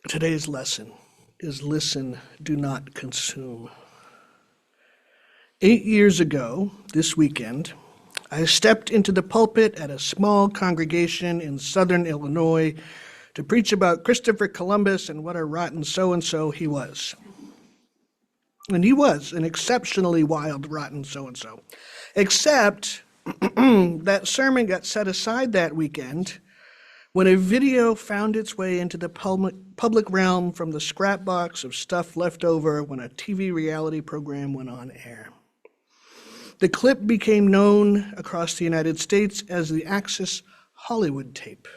Today's lesson is listen, do not consume. 8 years ago, this weekend, I stepped into the pulpit at a small congregation in southern Illinois to preach about Christopher Columbus and what a rotten so-and-so he was. And he was an exceptionally wild, rotten so-and-so. Except that sermon got set aside that weekend when a video found its way into the public realm from the scrapbox of stuff left over when a TV reality program went on air. The clip became known across the United States as the Axis Hollywood tape.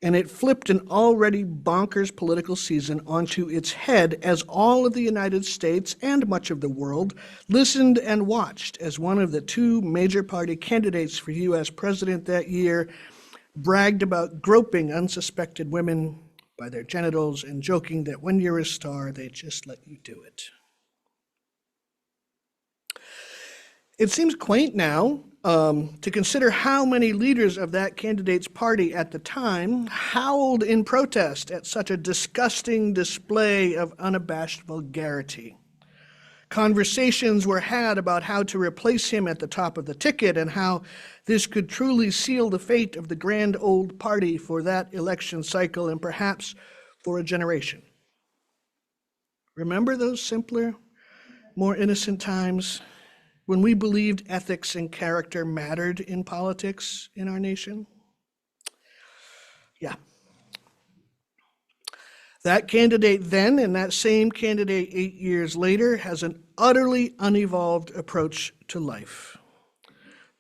And it flipped an already bonkers political season onto its head as all of the United States and much of the world listened and watched as one of the two major party candidates for U.S. president that year bragged about groping unsuspected women by their genitals and joking that when you're a star, they just let you do it. It seems quaint now to consider how many leaders of that candidate's party at the time howled in protest at such a disgusting display of unabashed vulgarity. Conversations were had about how to replace him at the top of the ticket and how this could truly seal the fate of the grand old party for that election cycle and perhaps for a generation. Remember those simpler, more innocent times when we believed ethics and character mattered in politics in our nation? Yeah. That candidate then and that same candidate 8 years later has an utterly unevolved approach to life.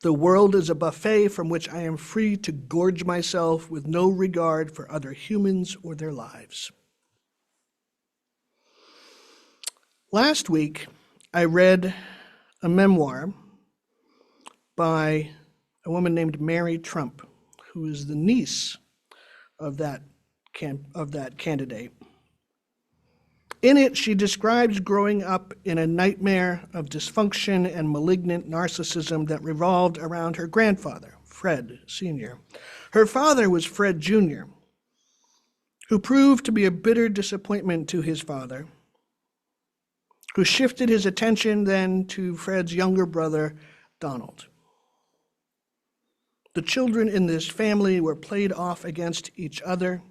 The world is a buffet from which I am free to gorge myself with no regard for other humans or their lives. Last week, I read a memoir by a woman named Mary Trump, who is the niece of that candidate. In it, she describes growing up in a nightmare of dysfunction and malignant narcissism that revolved around her grandfather, Fred Sr. Her father was Fred Jr., who proved to be a bitter disappointment to his father, who shifted his attention then to Fred's younger brother, Donald. The children in this family were played off against each other.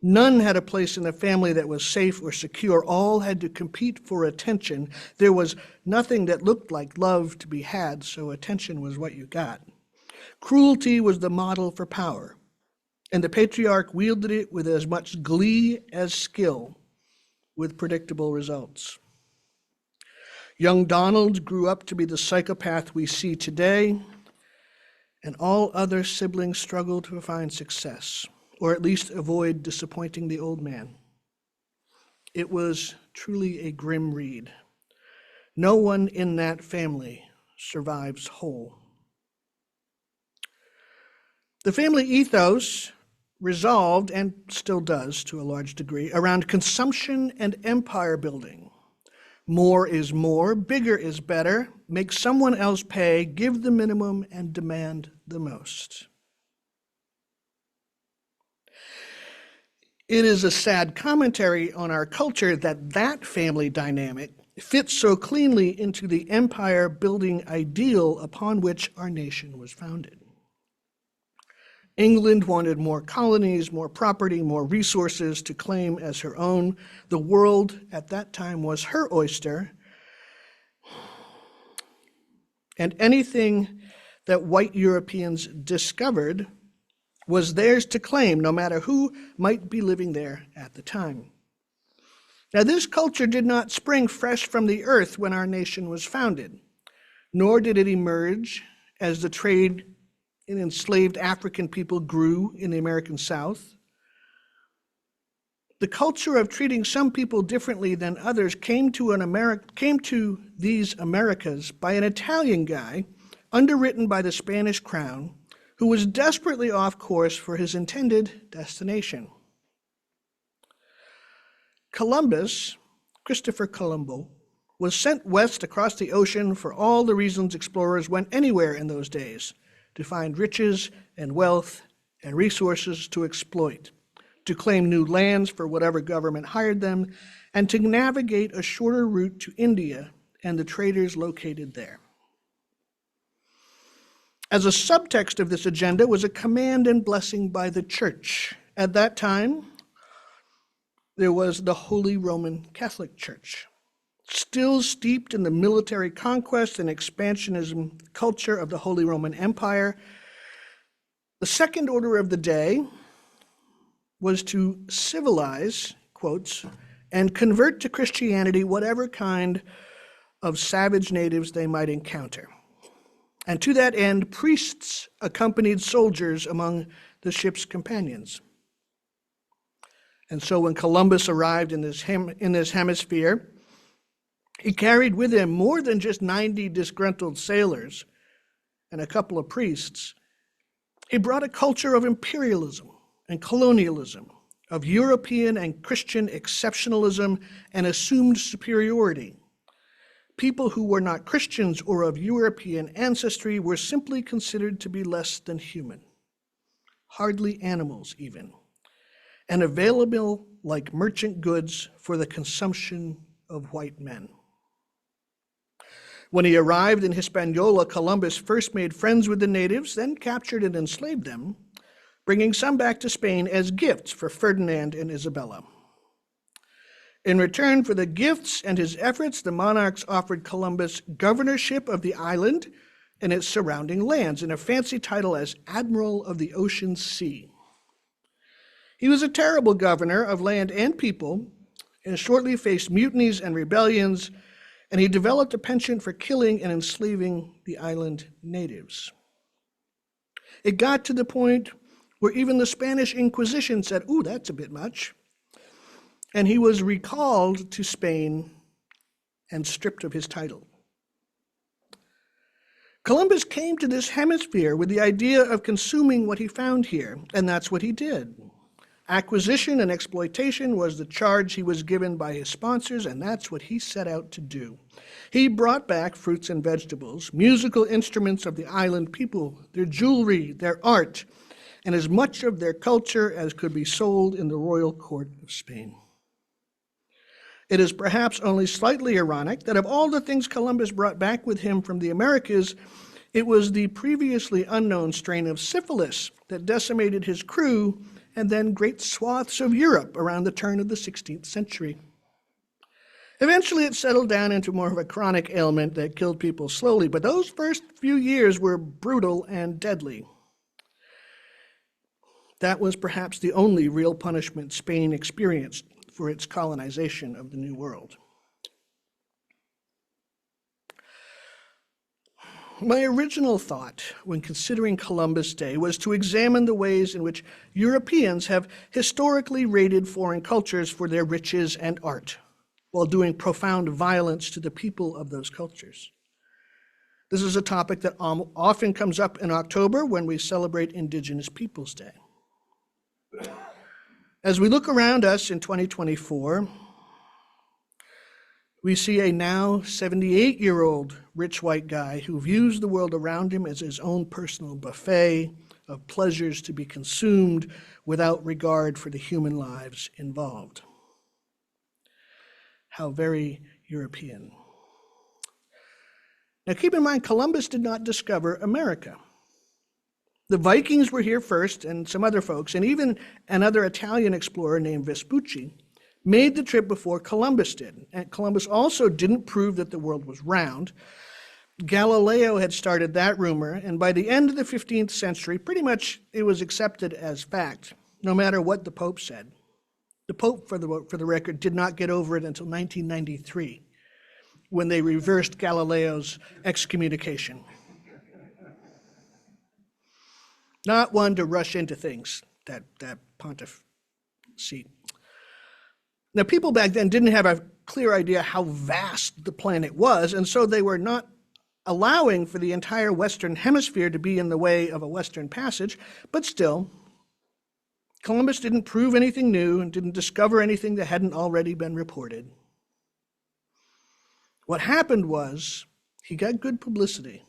None had a place in the family that was safe or secure. All had to compete for attention. There was nothing that looked like love to be had, so attention was what you got. Cruelty was the model for power, and the patriarch wielded it with as much glee as skill, with predictable results. Young Donald grew up to be the psychopath we see today, and all other siblings struggled to find success, or at least avoid disappointing the old man. It was truly a grim read. No one in that family survives whole. The family ethos resolved, and still does to a large degree, around consumption and empire building. More is more, bigger is better, make someone else pay, give the minimum, and demand the most. It is a sad commentary on our culture that that family dynamic fits so cleanly into the empire-building ideal upon which our nation was founded. England wanted more colonies, more property, more resources to claim as her own. The world at that time was her oyster. And anything that white Europeans discovered was theirs to claim, no matter who might be living there at the time. Now, this culture did not spring fresh from the earth when our nation was founded, nor did it emerge as the trade in enslaved African people grew in the American South. The culture of treating some people differently than others came to these Americas by an Italian guy underwritten by the Spanish crown who was desperately off course for his intended destination. Columbus, Christopher Colombo, was sent west across the ocean for all the reasons explorers went anywhere in those days, to find riches and wealth and resources to exploit, to claim new lands for whatever government hired them, and to navigate a shorter route to India and the traders located there. As a subtext of this agenda was a command and blessing by the church. At that time, there was the Holy Roman Catholic Church, still steeped in the military conquest and expansionism culture of the Holy Roman Empire. The second order of the day was to civilize, quotes, and convert to Christianity whatever kind of savage natives they might encounter. And to that end, priests accompanied soldiers among the ship's companions. And so when Columbus arrived in this hemisphere, he carried with him more than just 90 disgruntled sailors and a couple of priests. He brought a culture of imperialism and colonialism, of European and Christian exceptionalism and assumed superiority. People who were not Christians or of European ancestry were simply considered to be less than human, hardly animals even, and available like merchant goods for the consumption of white men. When he arrived in Hispaniola, Columbus first made friends with the natives, then captured and enslaved them, bringing some back to Spain as gifts for Ferdinand and Isabella. In return for the gifts and his efforts, the monarchs offered Columbus governorship of the island and its surrounding lands in a fancy title as Admiral of the Ocean Sea. He was a terrible governor of land and people and shortly faced mutinies and rebellions, and he developed a penchant for killing and enslaving the island natives. It got to the point where even the Spanish Inquisition said, "Ooh, that's a bit much." And he was recalled to Spain and stripped of his title. Columbus came to this hemisphere with the idea of consuming what he found here, and that's what he did. Acquisition and exploitation was the charge he was given by his sponsors, and that's what he set out to do. He brought back fruits and vegetables, musical instruments of the island people, their jewelry, their art, and as much of their culture as could be sold in the royal court of Spain. It is perhaps only slightly ironic that of all the things Columbus brought back with him from the Americas, it was the previously unknown strain of syphilis that decimated his crew and then great swaths of Europe around the turn of the 16th century. Eventually it settled down into more of a chronic ailment that killed people slowly, but those first few years were brutal and deadly. That was perhaps the only real punishment Spain experienced for its colonization of the New World. My original thought when considering Columbus Day was to examine the ways in which Europeans have historically raided foreign cultures for their riches and art, while doing profound violence to the people of those cultures. This is a topic that often comes up in October when we celebrate Indigenous Peoples Day. As we look around us in 2024, we see a now 78-year-old rich white guy who views the world around him as his own personal buffet of pleasures to be consumed without regard for the human lives involved. How very European. Now keep in mind, Columbus did not discover America. The Vikings were here first, and some other folks, and even another Italian explorer named Vespucci made the trip before Columbus did. And Columbus also didn't prove that the world was round. Galileo had started that rumor, and by the end of the 15th century, pretty much it was accepted as fact, no matter what the Pope said. The Pope, for the record, did not get over it until 1993, when they reversed Galileo's excommunication. Not one to rush into things, that pontiff seat. Now, people back then didn't have a clear idea how vast the planet was, and so they were not allowing for the entire Western Hemisphere to be in the way of a Western passage, but still, Columbus didn't prove anything new and didn't discover anything that hadn't already been reported. What happened was he got good publicity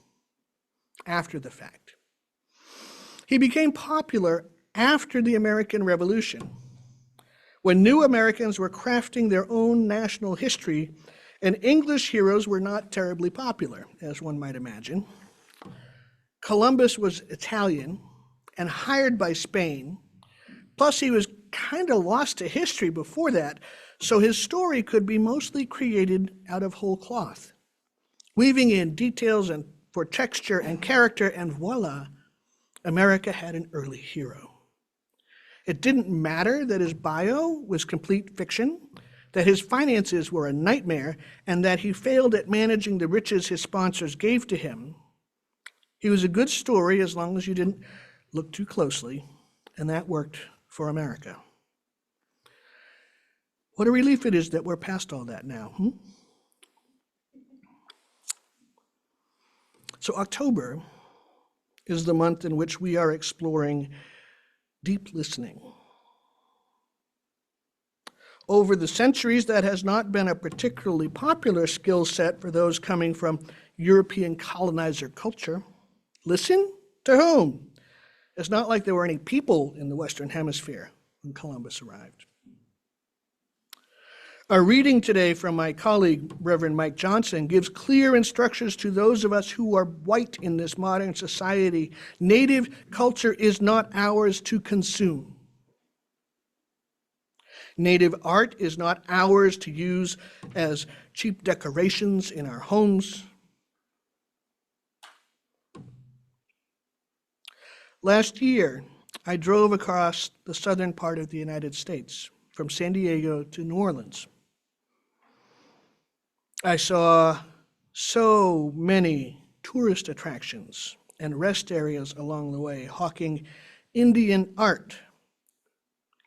after the fact. He became popular after the American Revolution, when new Americans were crafting their own national history, and English heroes were not terribly popular, as one might imagine. Columbus was Italian and hired by Spain, plus he was kind of lost to history before that, so his story could be mostly created out of whole cloth, weaving in details and for texture and character, and voila, America had an early hero. It didn't matter that his bio was complete fiction, that his finances were a nightmare, and that he failed at managing the riches his sponsors gave to him. He was a good story as long as you didn't look too closely, and that worked for America. What a relief it is that we're past all that now. So October is the month in which we are exploring deep listening. Over the centuries, that has not been a particularly popular skill set for those coming from European colonizer culture. Listen? To whom? It's not like there were any people in the Western Hemisphere when Columbus arrived. Our reading today from my colleague, Reverend Mike Johnson, gives clear instructions to those of us who are white in this modern society. Native culture is not ours to consume. Native art is not ours to use as cheap decorations in our homes. Last year, I drove across the southern part of the United States, from San Diego to New Orleans. I saw so many tourist attractions and rest areas along the way, hawking Indian art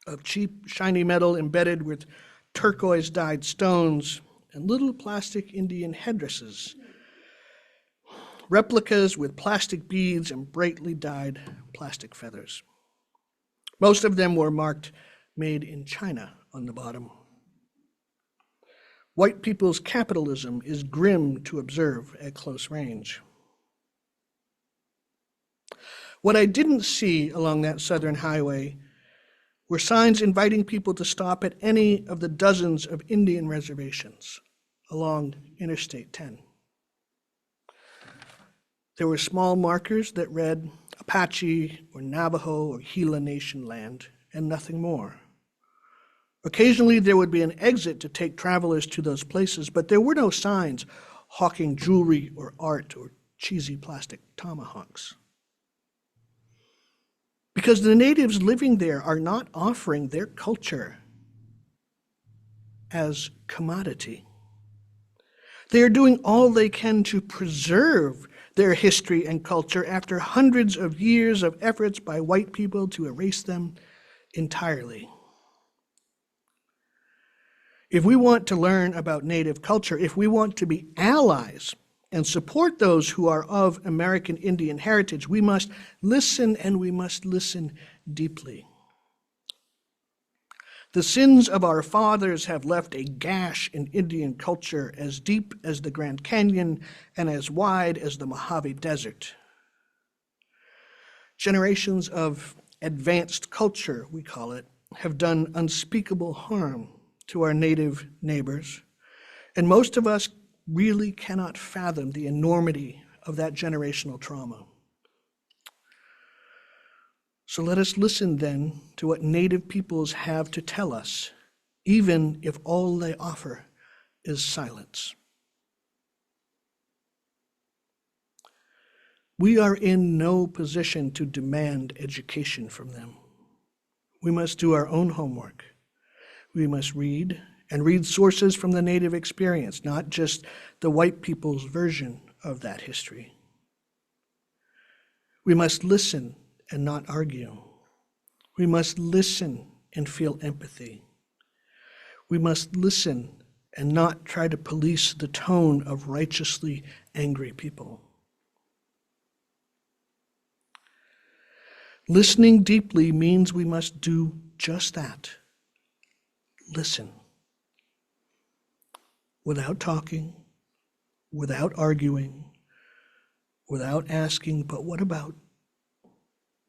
of cheap, shiny metal embedded with turquoise-dyed stones and little plastic Indian headdresses, replicas with plastic beads and brightly dyed plastic feathers. Most of them were marked "Made in China" on the bottom. White people's capitalism is grim to observe at close range. What I didn't see along that southern highway were signs inviting people to stop at any of the dozens of Indian reservations along Interstate 10. There were small markers that read Apache or Navajo or Gila Nation land and nothing more. Occasionally there would be an exit to take travelers to those places, but there were no signs hawking jewelry or art or cheesy plastic tomahawks. Because the natives living there are not offering their culture as commodity. They are doing all they can to preserve their history and culture after hundreds of years of efforts by white people to erase them entirely. If we want to learn about Native culture, if we want to be allies and support those who are of American Indian heritage, we must listen, and we must listen deeply. The sins of our fathers have left a gash in Indian culture as deep as the Grand Canyon and as wide as the Mojave Desert. Generations of advanced culture, we call it, have done unspeakable harm to our Native neighbors, and most of us really cannot fathom the enormity of that generational trauma. So let us listen then to what Native peoples have to tell us, even if all they offer is silence. We are in no position to demand education from them. We must do our own homework. We must read, and read sources from the Native experience, not just the white people's version of that history. We must listen and not argue. We must listen and feel empathy. We must listen and not try to police the tone of righteously angry people. Listening deeply means we must do just that. Listen. Without talking, without arguing, without asking, but what about?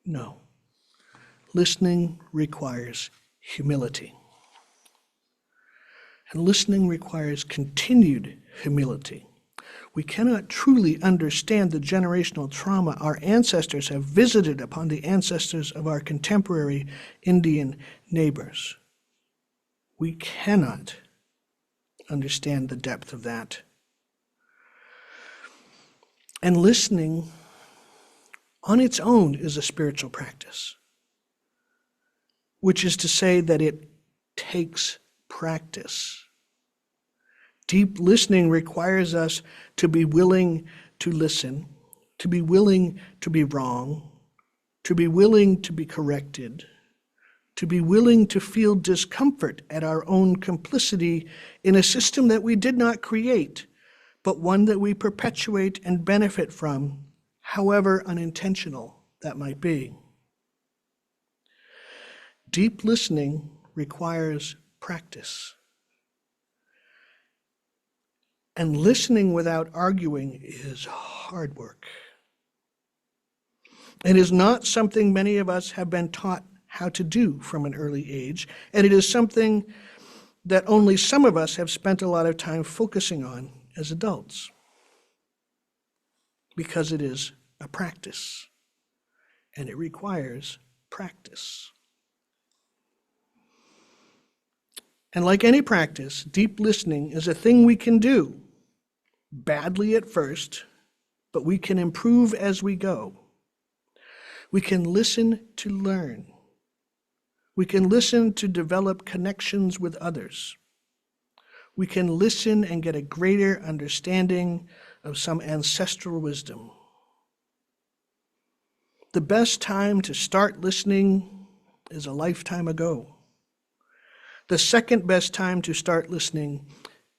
No. Listening requires humility. And listening requires continued humility. We cannot truly understand the generational trauma our ancestors have visited upon the ancestors of our contemporary Indian neighbors. We cannot understand the depth of that. And listening on its own is a spiritual practice, which is to say that it takes practice. Deep listening requires us to be willing to listen, to be willing to be wrong, to be willing to be corrected, to be willing to feel discomfort at our own complicity in a system that we did not create, but one that we perpetuate and benefit from, however unintentional that might be. Deep listening requires practice. And listening without arguing is hard work. It is not something many of us have been taught how to do from an early age, and it is something that only some of us have spent a lot of time focusing on as adults, because it is a practice, and it requires practice. And like any practice, deep listening is a thing we can do, badly at first, but we can improve as we go. We can listen to learn. We can listen to develop connections with others. We can listen and get a greater understanding of some ancestral wisdom. The best time to start listening is a lifetime ago. The second best time to start listening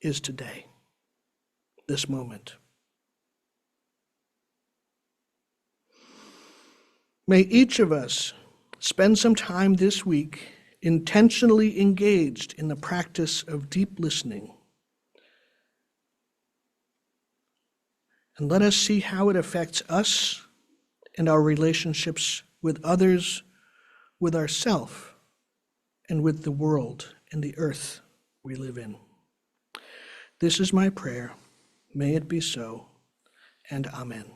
is today, this moment. May each of us spend some time this week intentionally engaged in the practice of deep listening. And let us see how it affects us and our relationships with others, with ourselves, and with the world and the earth we live in. This is my prayer. May it be so, and amen.